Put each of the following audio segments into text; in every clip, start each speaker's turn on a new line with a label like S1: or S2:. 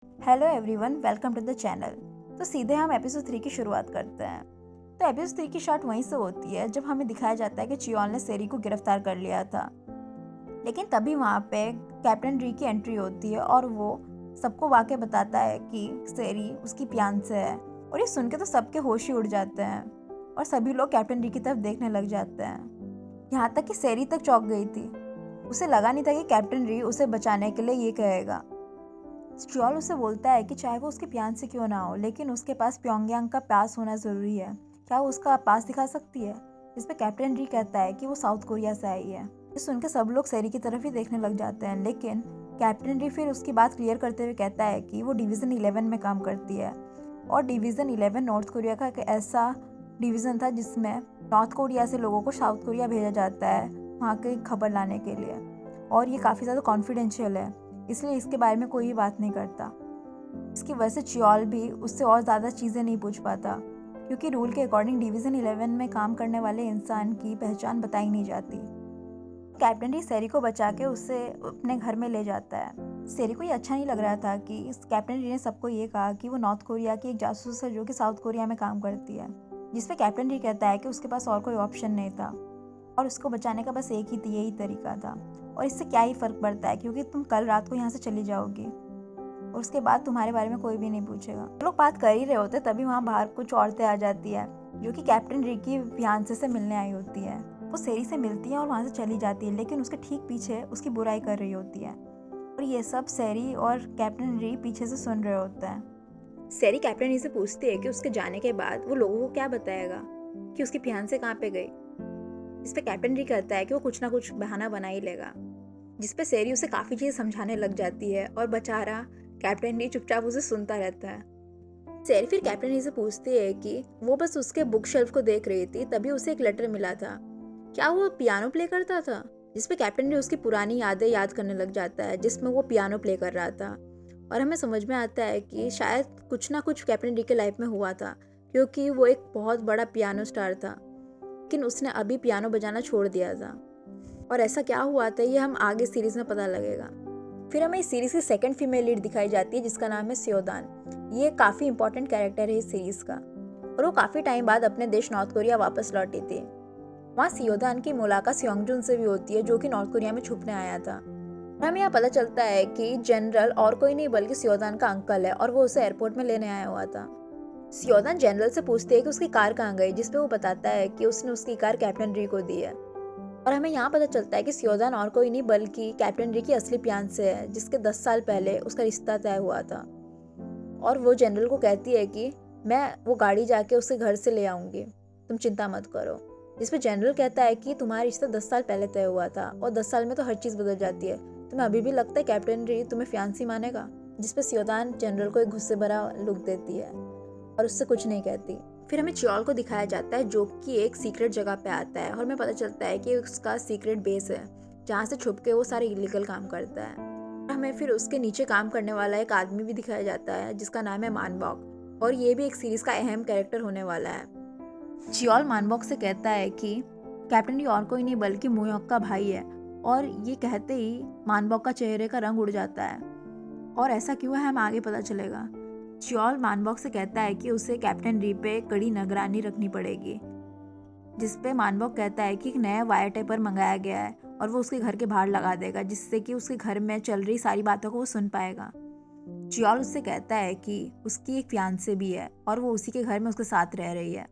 S1: Hello everyone, welcome to the channel. तो सीधे हम एपिसोड 3 की शुरुआत करते हैं। तो एपिसोड 3 की शॉट वहीं से होती है जब हमें दिखाया जाता है कि चियोल ने सेरी को गिरफ्तार कर लिया था। लेकिन तभी वहाँ पे कैप्टन री की एंट्री होती है और वो सबको वाकई बताता है कि सेरी उसकी फियांसे है। और ये सुन के तो सबके होश ही उड़ जाते हैं और सभी लोग कैप्टन री की तरफ देखने लग जाते हैं। यहाँ तक कि सेरी तक चौंक गई थी। उसे लगा नहीं था कि कैप्टन री उसे बचाने के लिए ये कहेगा। स्ट्रॉल उसे बोलता है कि चाहे वो उसके फियांसे क्यों ना हो, लेकिन उसके पास प्योंगयांग का पास होना ज़रूरी है। क्या वो उसका पास दिखा सकती है? इस पे कैप्टन री कहता है कि वो साउथ कोरिया से आई है। ये सुनकर सब लोग सेरी की तरफ ही देखने लग जाते हैं, लेकिन कैप्टन री फिर उसकी बात क्लियर करते हुए कहता है कि वो डिवीज़न 11 में काम करती है। और डिवीज़न 11 नॉर्थ कोरिया का एक ऐसा डिवीज़न था जिसमें नॉर्थ कोरिया से लोगों को साउथ कोरिया भेजा जाता है वहाँ की खबर लाने के लिए। और ये काफ़ी ज़्यादा कॉन्फिडेंशियल है, इसलिए इसके बारे में कोई बात नहीं करता। इसकी वजह से चियोल भी उससे और ज़्यादा चीज़ें नहीं पूछ पाता, क्योंकि रूल के अकॉर्डिंग डिवीज़न 11 में काम करने वाले इंसान की पहचान बताई नहीं जाती। कैप्टन री सेरी को बचा के उसे अपने घर में ले जाता है। सेरी को ये अच्छा नहीं लग रहा था कि इस कैप्टन री ने सबको ये कहा कि वो नॉर्थ कोरिया की एक जासूस है जो कि साउथ कोरिया में काम करती है, जिसपे कैप्टन री कहता है कि उसके पास और कोई ऑप्शन नहीं था और उसको बचाने का बस एक ही यही तरीका था। और इससे क्या ही फ़र्क पड़ता है, क्योंकि तुम कल रात को यहाँ से चली जाओगी और उसके बाद तुम्हारे बारे में कोई भी नहीं पूछेगा। लोग बात कर ही रहे होते तभी वहाँ बाहर कुछ औरतें आ जाती है जो कि कैप्टन री की फियांसे से मिलने आई होती है। वो सेरी से मिलती है और वहाँ से चली जाती है, लेकिन उसके ठीक पीछे उसकी बुराई कर रही होती है। और ये सब सेरी और कैप्टन री पीछे से सुन रहे होते हैं। सेरी कैप्टन री से पूछती है कि उसके जाने के बाद वो लोगों को क्या बताएगा कि उसकी फियांसे कहाँ पे गई। इस पे कैप्टन री कहता है कि वो कुछ ना कुछ बहाना बना ही लेगा, जिसपे सेरी उसे काफ़ी चीज़ समझाने लग जाती है और बेचारा कैप्टन री चुपचाप उसे सुनता रहता है। सेरी फिर कैप्टन री से पूछती है कि वो बस उसके बुक शेल्फ को देख रही थी, तभी उसे एक लेटर मिला था। क्या वो पियानो प्ले करता था? जिसपे कैप्टन री उसकी पुरानी यादें याद करने लग जाता है जिसमें वो पियानो प्ले कर रहा था। और हमें समझ में आता है कि शायद कुछ ना कुछ कैप्टन री के लाइफ में हुआ था, क्योंकि वो एक बहुत बड़ा पियानो स्टार था, लेकिन उसने अभी पियानो बजाना छोड़ दिया था। और ऐसा क्या हुआ था ये हम आगे सीरीज में पता लगेगा। फिर हमें इस सीरीज की सेकंड फीमेल लीड दिखाई जाती है जिसका नाम है सियोदान। ये काफ़ी इंपॉर्टेंट कैरेक्टर है इस सीरीज का और वो काफ़ी टाइम बाद अपने देश नॉर्थ कोरिया वापस लौटी थी। वहाँ सियोदान की मुलाकात स्योंगजुन से भी होती है जो कि नॉर्थ कोरिया में छुपने आया था। और हमें यहाँ पता चलता है कि जनरल और कोई नहीं बल्कि सियोदान का अंकल है और वो उसे एयरपोर्ट में लेने आया हुआ था। सियोदान जनरल से पूछती है कि उसकी कार कहाँ गई, जिसपे वो बताता है कि उसने उसकी कार कैप्टन री को दी है। और हमें यहाँ पता चलता है कि सियोदान और कोई नहीं बल्कि कैप्टन री की असली फियांसे है जिसके 10 साल पहले उसका रिश्ता तय हुआ था। और वो जनरल को कहती है कि मैं वो गाड़ी जाके उसके घर से ले आऊँगी, तुम चिंता मत करो। जिस पे जनरल कहता है कि तुम्हारा रिश्ता 10 साल पहले तय हुआ था और 10 साल में तो हर चीज़ बदल जाती है, तुम्हें अभी भी लगता है कैप्टन री तुम्हें फियांसी मानेगा? जिस पे सियोदान जनरल को एक गुस्से भरा लुक देती है और उससे कुछ नहीं कहती। फिर हमें चियोल को दिखाया जाता है जो कि एक सीक्रेट जगह पे आता है और हमें पता चलता है कि उसका सीक्रेट बेस है जहाँ से छुप के वो सारे इलीगल काम करता है। हमें फिर उसके नीचे काम करने वाला एक आदमी भी दिखाया जाता है जिसका नाम है मानबॉक, और ये भी एक सीरीज का अहम कैरेक्टर होने वाला है। चियोल मानबॉक से कहता है कि कैप्टन री और कोई नहीं बल्कि मुयोक का भाई है, और ये कहते ही मानबॉक का चेहरे का रंग उड़ जाता है। और ऐसा क्यों है हम आगे पता चलेगा। चियोल मानबॉक से कहता है कि उसे कैप्टन री पे कड़ी निगरानी रखनी पड़ेगी, जिसपे मानबॉक कहता है कि एक नया वायर टेपर मंगाया गया है और वो उसके घर के बाहर लगा देगा, जिससे कि उसके घर में चल रही सारी बातों को वो सुन पाएगा। चियोल उससे कहता है कि उसकी एक फियांसे भी है और वो उसी के घर में उसके साथ रह रही है,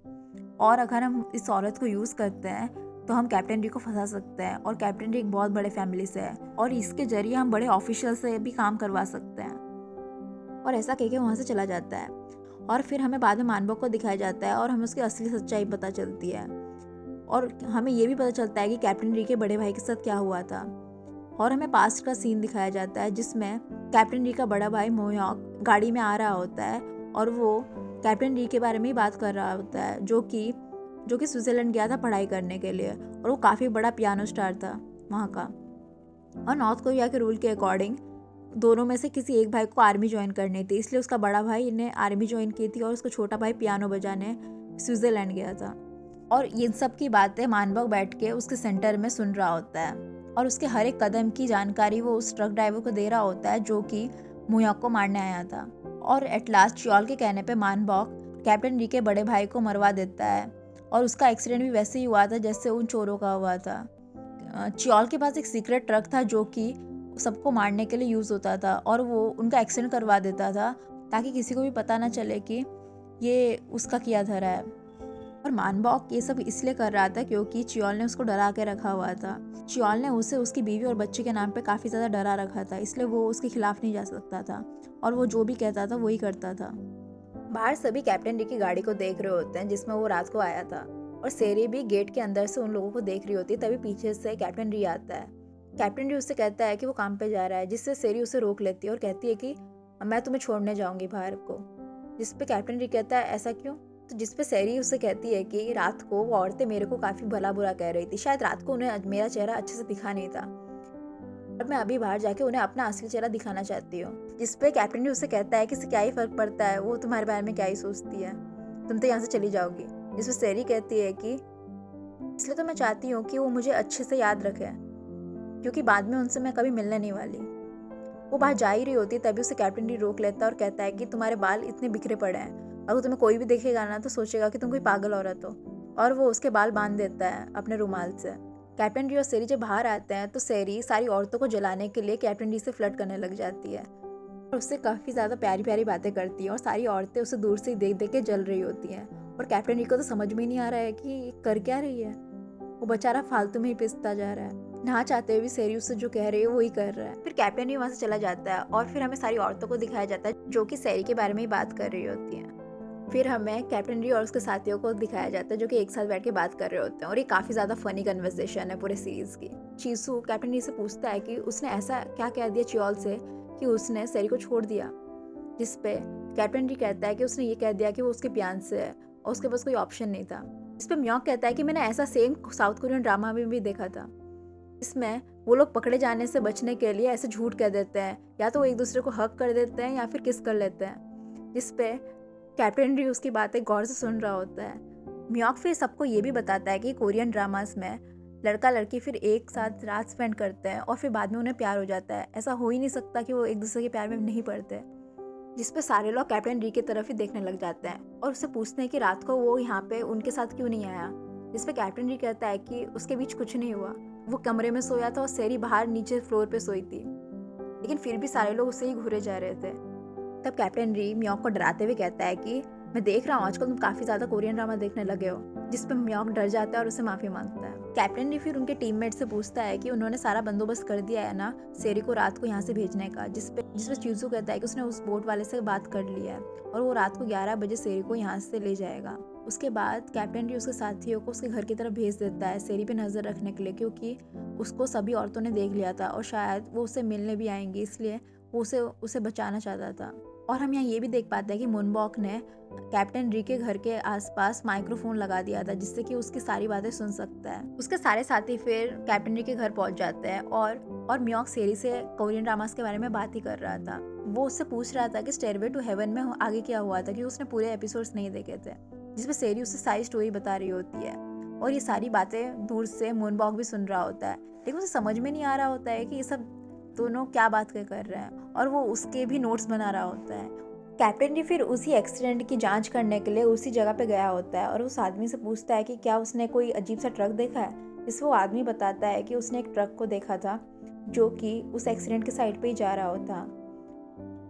S1: और अगर हम इस औरत को यूज़ करते हैं तो हम कैप्टन री को फंसा सकते हैं, और कैप्टन री एक बहुत बड़े फैमिली से है और इसके जरिए हम बड़े ऑफिशियल से भी काम करवा सकते हैं। और ऐसा कह के वहाँ से चला जाता है। और फिर हमें बाद में मानबॉक को दिखाया जाता है और हमें उसकी असली सच्चाई पता चलती है, और हमें ये भी पता चलता है कि कैप्टन री के बड़े भाई के साथ क्या हुआ था। और हमें पास्ट का सीन दिखाया जाता है जिसमें कैप्टन री का बड़ा भाई मोहॉक गाड़ी में आ रहा होता है और वो कैप्टन री के बारे में ही बात कर रहा होता है जो कि स्विट्ज़रलैंड गया था पढ़ाई करने के लिए, और वो काफ़ी बड़ा पियानो स्टार था वहाँ का। और नॉर्थ कोरिया के रूल के अकॉर्डिंग दोनों में से किसी एक भाई को आर्मी ज्वाइन करनी थी, इसलिए उसका बड़ा भाई ने आर्मी ज्वाइन की थी और उसका छोटा भाई पियानो बजाने स्विट्ज़रलैंड गया था। और इन सब की बातें मानबॉक बैठ के उसके सेंटर में सुन रहा होता है और उसके हर एक कदम की जानकारी वो उस ट्रक ड्राइवर को दे रहा होता है जो कि मुयोक को मारने आया था। और एट लास्ट चियोल के कहने पे मानबॉक कैप्टन री के बड़े भाई को मरवा देता है और उसका एक्सीडेंट भी वैसे ही हुआ था जैसे उन चोरों का हुआ था। चियोल के पास एक सीक्रेट ट्रक था जो कि सबको मारने के लिए यूज़ होता था और वो उनका एक्सीडेंट करवा देता था ताकि किसी को भी पता ना चले कि ये उसका किया धरा है। और मानबॉक ये सब इसलिए कर रहा था क्योंकि चियोल ने उसको डरा के रखा हुआ था। चियोल ने उसे उसकी बीवी और बच्चे के नाम पे काफ़ी ज़्यादा डरा रखा था, इसलिए वो उसके खिलाफ नहीं जा सकता था और वो जो भी कहता था वही करता था। बाहर सभी कैप्टन री की गाड़ी को देख रहे होते हैं जिसमें वो रात को आया था और सेरी भी गेट के अंदर से उन लोगों को देख रही होती है। तभी पीछे से कैप्टन री आता है। कैप्टन री उससे कहता है कि वो काम पे जा रहा है, जिससे सेरी उसे रोक लेती है और कहती है कि मैं तुम्हें छोड़ने जाऊंगी बाहर को। जिस पे कैप्टन री कहता है ऐसा क्यों? तो जिस पे सेरी उससे कहती है कि रात को वो औरतें मेरे को काफ़ी भला बुरा कह रही थी, शायद रात को उन्हें मेरा चेहरा अच्छे से दिखा नहीं था और मैं अभी बाहर जाके उन्हें अपना असली चेहरा दिखाना चाहती हूँ। जिस पे कैप्टन री उससे कहता है कि इससे क्या ही फर्क पड़ता है, वो तुम्हारे बारे में क्या ही सोचती है, तुम तो यहाँ से चली जाओगी। जिस पे सेरी कहती है कि इसलिए तो मैं चाहती हूँ कि वो मुझे अच्छे से याद रखे क्योंकि बाद में उनसे मैं कभी मिलने नहीं वाली। वो बाहर जा ही रही होती है तभी उसे कैप्टन री रोक लेता है और कहता है कि तुम्हारे बाल इतने बिखरे पड़े हैं, अगर तुम्हें कोई भी देखेगा ना तो सोचेगा कि तुम कोई पागल औरत हो। और वो उसके बाल बांध देता है अपने रुमाल से। कैप्टन री और सेरी जब बाहर आते हैं तो सेरी सारी औरतों को जलाने के लिए कैप्टन री से फ्लर्ट करने लग जाती है और उससे काफ़ी ज़्यादा प्यारी प्यारी बातें करती हैं और सारी औरतें उसे दूर से देख देख के जल रही होती हैं और कैप्टन री को तो समझ में ही नहीं आ रहा है कि ये कर क्या रही है। वो बेचारा फालतू में ही पिसता जा रहा है, ना चाहते हुए भी सेरी उससे जो कह रही है वही कर रहा है। फिर कैप्टन री वहाँ से चला जाता है और फिर हमें सारी औरतों को दिखाया जाता है जो कि सेरी के बारे में ही बात कर रही होती हैं। फिर हमें कैप्टन री और उसके साथियों को दिखाया जाता है जो कि एक साथ बैठ के बात कर रहे होते हैं और ये काफ़ी ज़्यादा फनी कन्वर्सेशन है पूरे सीरीज़ की। चीसू कैप्टन री से पूछता है कि उसने ऐसा क्या कह दिया चियोल से कि उसने सेरी को छोड़ दिया। जिस पे कैप्टन री कहता है कि उसने ये कह दिया कि वो उसके फियांसे है और उसके पास कोई ऑप्शन नहीं था। इस पे म्योक कहता है कि मैंने ऐसा सेम साउथ कोरियन ड्रामा में भी देखा था। इसमें वो लोग पकड़े जाने से बचने के लिए ऐसे झूठ कह देते हैं, या तो वो एक दूसरे को हक कर देते हैं या फिर किस कर लेते हैं। जिस पे कैप्टन री उसकी बातें गौर से सुन रहा होता है। म्योक फिर सबको ये भी बताता है कि कोरियन ड्रामास में लड़का लड़की फिर एक साथ रात स्पेंड करते हैं और फिर बाद में उन्हें प्यार हो जाता है। ऐसा हो ही नहीं सकता कि वो एक दूसरे के प्यार में नहीं पड़ते। जिस पे सारे लोग कैप्टन री की तरफ ही देखने लग जाते हैं और उससे पूछते हैं कि रात को वो यहाँ पे उनके साथ क्यों नहीं आया। जिस पे कैप्टन री कहता है कि उसके बीच कुछ नहीं हुआ, वो कमरे में सोया था और सेरी बाहर नीचे फ्लोर पे सोई थी, लेकिन फिर भी सारे लोग उससे ही घूरे जा रहे थे। तब कैप्टन री म्योक को डराते हुए कहता है कि मैं देख रहा हूँ आजकल तुम काफ़ी ज़्यादा कोरियन ड्रामा देखने लगे हो। जिस पे म्योक डर जाता है और उससे माफ़ी मांगता है। कैप्टन री फिर उनके टीममेट से पूछता है कि उन्होंने सारा बंदोबस्त कर दिया है ना सेरी को रात को यहाँ से भेजने का। जिस पे चीजू कहता है कि उसने उस बोट वाले से बात कर लिया है और वो रात को 11 बजे सेरी को यहाँ से ले जाएगा। उसके बाद कैप्टन री उसके साथियों को उसके घर की तरफ भेज देता है सेरी पे नज़र रखने के लिए, क्योंकि उसको सभी औरतों ने देख लिया था और शायद वो उससे मिलने भी आएंगी, इसलिए वो उसे बचाना चाहता था। और हम यहाँ ये भी देख पाते हैं कि मुनबॉक ने कैप्टन री के घर के आसपास माइक्रोफोन लगा दिया था जिससे कि उसकी सारी बातें सुन सकता है। उसके सारे साथी फिर कैप्टन री के घर पहुंच जाते हैं और म्योक सेरी से कोरियन ड्रामास के बारे में बात ही कर रहा था। वो उससे पूछ रहा था कि स्टेयरवे टू हेवन में आगे क्या हुआ था, क्योंकि उसने पूरे एपिसोड्स नहीं देखे थे। जिसमें सेरी उससे सारी स्टोरी बता रही होती है और ये सारी बातें दूर से मुनबॉक भी सुन रहा होता है, लेकिन उसे समझ में नहीं आ रहा होता है कि ये सब दोनों क्या बात कर रहे हैं और वो उसके भी नोट्स बना रहा होता है। कैप्टन री फिर उसी एक्सीडेंट की जांच करने के लिए उसी जगह पे गया होता है और उस आदमी से पूछता है कि क्या उसने कोई अजीब सा ट्रक देखा है। जिससे वो आदमी बताता है कि उसने एक ट्रक को देखा था जो कि उस एक्सीडेंट के साइड पे ही जा रहा होता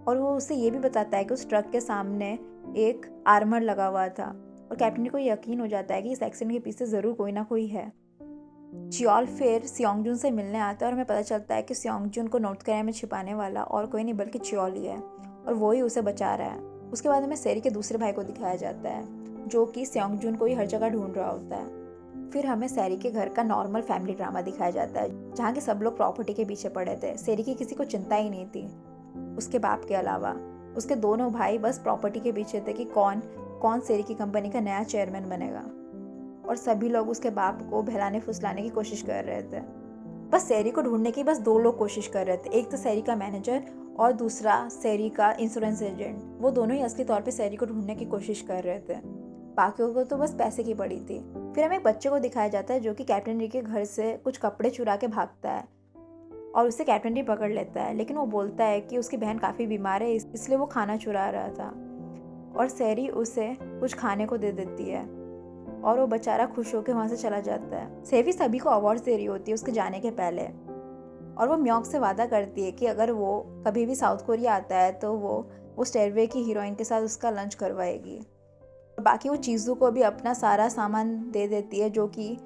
S1: और वो उसे ये भी बताता है कि उस ट्रक के सामने एक आर्मर लगा हुआ था और कैप्टन री को यकीन हो जाता है कि इस एक्सीडेंट के पीछे ज़रूर कोई ना कोई है। चियोल फिर सियोंगजुन से मिलने आता है और हमें पता चलता है कि सियोंगजुन को नॉर्थ कोरिया में छिपाने वाला और कोई नहीं बल्कि चियोल ही है और वो ही उसे बचा रहा है। उसके बाद हमें सेरी के दूसरे भाई को दिखाया जाता है जो कि सियोंगजुन को ही हर जगह ढूंढ रहा होता है। फिर हमें सेरी के घर का नॉर्मल फैमिली ड्रामा दिखाया जाता है जहाँ के सब लोग प्रॉपर्टी के पीछे पड़े थे। सेरी की किसी को चिंता ही नहीं थी उसके बाप के अलावा। उसके दोनों भाई बस प्रॉपर्टी के पीछे थे कि कौन कौन सेरी की कंपनी का नया चेयरमैन बनेगा और सभी लोग उसके बाप को बहलाने फुसलाने की कोशिश कर रहे थे। बस सेरी को ढूंढने की बस 2 लोग कोशिश कर रहे थे, एक तो सेरी का मैनेजर और दूसरा सेरी का इंश्योरेंस एजेंट। वो दोनों ही असली तौर पे सेरी को ढूंढने की कोशिश कर रहे थे, बाकियों को तो बस पैसे की पड़ी थी। फिर हमें एक बच्चे को दिखाया जाता है जो कि कैप्टन री के घर से कुछ कपड़े चुरा के भागता है और उसे कैप्टन री पकड़ लेता है, लेकिन वो बोलता है कि उसकी बहन काफ़ी बीमार है इसलिए वो खाना चुरा रहा था, और सेरी उसे कुछ खाने को दे देती है और वो बेचारा खुश होकर वहाँ से चला जाता है। सेवी सभी को अवार्ड्स दे रही होती है उसके जाने के पहले, और वो म्योंग से वादा करती है कि अगर वो कभी भी साउथ कोरिया आता है तो वो स्टेरवे की हीरोइन के साथ उसका लंच करवाएगी। और बाकी वो चीज़ों को भी अपना सारा सामान दे देती है जो कि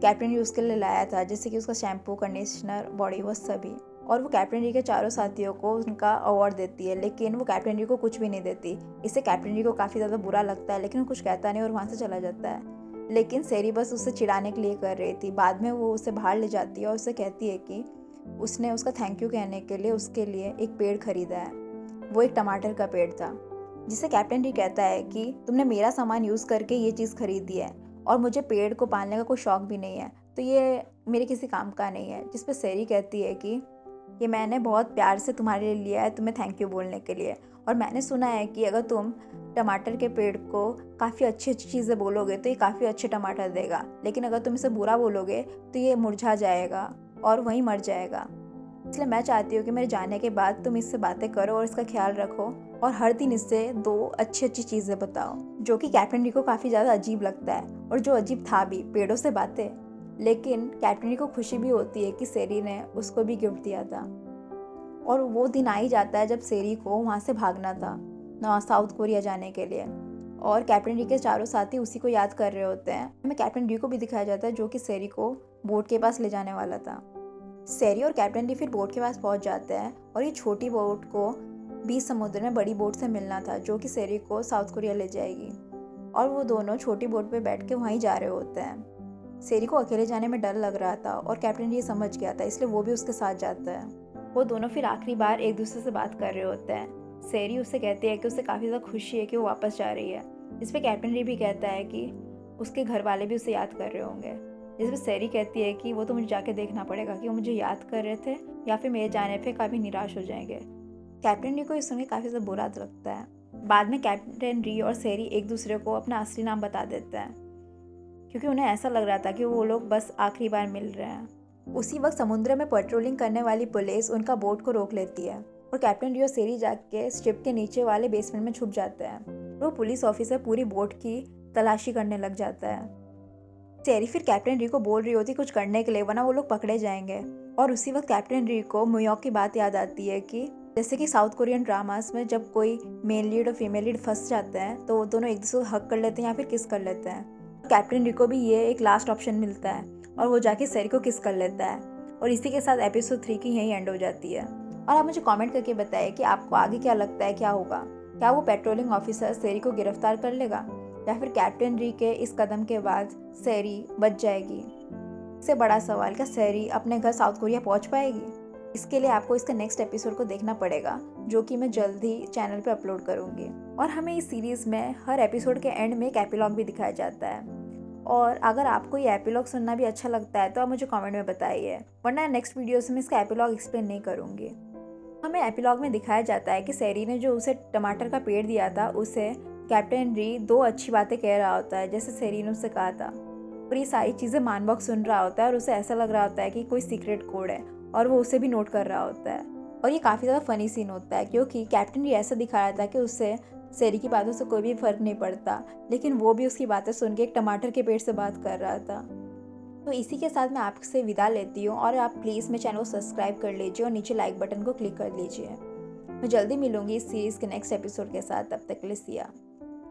S1: कैप्टन री उसके लिए लाया था, जैसे कि उसका शैम्पू, कंडीशनर, बॉडी वॉश सभी। और वो कैप्टन री के चारों साथियों को उनका अवार्ड देती है, लेकिन वो कैप्टन री को कुछ भी नहीं देती। इससे कैप्टन री को काफ़ी ज़्यादा बुरा लगता है, लेकिन वो कुछ कहता नहीं और वहाँ से चला जाता है। लेकिन सेरी बस उसे चिढ़ाने के लिए कर रही थी। बाद में वो उसे बाहर ले जाती है और उसे कहती है कि उसने उसका थैंक यू कहने के लिए उसके लिए एक पेड़ खरीदा है। वो एक टमाटर का पेड़ था, जिसे कैप्टन री कहता है कि तुमने मेरा सामान यूज़ करके ये चीज़ खरीदी है और मुझे पेड़ को पालने का कोई शौक भी नहीं है, तो ये मेरे किसी काम का नहीं है। जिस पे सेरी कहती है कि ये मैंने बहुत प्यार से तुम्हारे लिए लिया है, तुम्हें थैंक यू बोलने के लिए, और मैंने सुना है कि अगर तुम टमाटर के पेड़ को काफ़ी अच्छी अच्छी चीज़ें बोलोगे तो ये काफ़ी अच्छे टमाटर देगा, लेकिन अगर तुम इसे बुरा बोलोगे तो ये मुरझा जाएगा और वहीं मर जाएगा। इसलिए मैं चाहती हूँ कि मेरे जाने के बाद तुम इससे बातें करो और इसका ख्याल रखो और हर दिन इससे 2 अच्छी अच्छी चीज़ें बताओ। जो कि कैप्टन री को काफ़ी ज़्यादा अजीब लगता है, और जो अजीब था भी, पेड़ों से बातें। लेकिन कैप्टन री को खुशी भी होती है कि सेरी ने उसको भी गिफ्ट दिया था। और वो दिन आ ही जाता है जब सेरी को वहाँ से भागना था साउथ कोरिया जाने के लिए, और कैप्टन री के चारों साथी उसी को याद कर रहे होते हैं। हमें कैप्टन री को भी दिखाया जाता है जो कि सेरी को बोट के पास ले जाने वाला था। सेरी और कैप्टन री फिर बोट के पास पहुंच जाते हैं, और ये छोटी बोट को बीच समुद्र में बड़ी बोट से मिलना था जो कि सेरी को साउथ कोरिया ले जाएगी, और वो दोनों छोटी बोट पे बैठ के वहीं जा रहे होते हैं। सेरी को अकेले जाने में डर लग रहा था और कैप्टन री ये समझ गया था, इसलिए वो भी उसके साथ जाता है। वो दोनों फिर आखिरी बार एक दूसरे से बात कर रहे होते हैं। सेरी उससे कहती है कि उसे काफ़ी ज़्यादा खुशी है कि वो वापस जा रही है। इस पर कैप्टन री भी कहता है कि उसके घर वाले भी उसे याद कर रहे होंगे। जिसमें सेरी कहती है कि वो तो मुझे जाके देखना पड़ेगा कि वो मुझे याद कर रहे थे या फिर मेरे जाने पे काफ़ी निराश हो जाएंगे। कैप्टन री को इस सुन काफ़ी ज़्यादा बुरा लगता है। बाद में कैप्टन री और सेरी एक दूसरे को अपना असली नाम बता देते हैं, क्योंकि उन्हें ऐसा लग रहा था कि वो लोग बस आखिरी बार मिल रहे हैं। उसी वक्त समुद्र में पेट्रोलिंग करने वाली पुलिस उनका बोट को रोक लेती है, और कैप्टन री और सेरी जाके शिप के नीचे वाले बेसमेंट में छुप जाते हैं। वो पुलिस ऑफिसर पूरी बोट की तलाशी करने लग जाता है। सेरी फिर कैप्टन री को बोल रही होती कुछ करने के लिए, वरना वो लोग पकड़े जाएंगे। और उसी वक्त कैप्टन री को म्योंग की बात याद आती है कि जैसे कि साउथ कोरियन ड्रामास में जब कोई मेल लीड और फीमेल लीड फंस जाते हैं तो वो दोनों एक दूसरे को हक कर लेते हैं या फिर किस कर लेते हैं। कैप्टन री को भी ये एक लास्ट ऑप्शन मिलता है और वो जाके सेरी को किस कर लेता है, और इसी के साथ एपिसोड 3 की यहीं एंड हो जाती है। और आप मुझे कमेंट करके बताइए कि आपको आगे क्या लगता है, क्या होगा। क्या वो पेट्रोलिंग ऑफिसर सेरी को गिरफ्तार कर लेगा, या फिर कैप्टन री के इस कदम के बाद सेरी बच जाएगी। इससे बड़ा सवाल, क्या सेरी अपने घर साउथ कोरिया पहुंच पाएगी? इसके लिए आपको इसका नेक्स्ट एपिसोड को देखना पड़ेगा, जो कि मैं जल्द ही चैनल पे अपलोड करूँगी। और हमें इस सीरीज़ में हर एपिसोड के एंड में एक एपिलॉग भी दिखाया जाता है। और अगर आपको ये एपिलॉग सुनना भी अच्छा लगता है तो आप मुझे कमेंट में बताइए, वरना नेक्स्ट वीडियोस में इसका एपिलॉग एक्सप्लेन नहीं करूँगी। हमें एपिलॉग में दिखाया जाता है कि सेरी ने जो उसे टमाटर का पेड़ दिया था उसे कैप्टन री 2 अच्छी बातें कह रहा होता है, जैसे सेरी ने उससे कहा था। और ये सारी चीज़ें मानबॉक सुन रहा होता है और उसे ऐसा लग रहा होता है कि कोई सीक्रेट कोड है, और वो उसे भी नोट कर रहा होता है। और ये काफ़ी ज़्यादा फनी सीन होता है, क्योंकि कैप्टन री ऐसा दिखा रहा था कि उससे सेरी की बातों से कोई भी फ़र्क नहीं पड़ता, लेकिन वो भी उसकी बातें सुन के एक टमाटर के पेड़ से बात कर रहा था। तो इसी के साथ मैं आपसे विदा लेती हूँ, और आप प्लीज़ मेरे चैनल को सब्सक्राइब कर लीजिए और नीचे लाइक बटन को क्लिक कर लीजिए। मैं जल्दी मिलूंगी इस सीरीज़ के नेक्स्ट एपिसोड के साथ। तब तक के लिए सिया।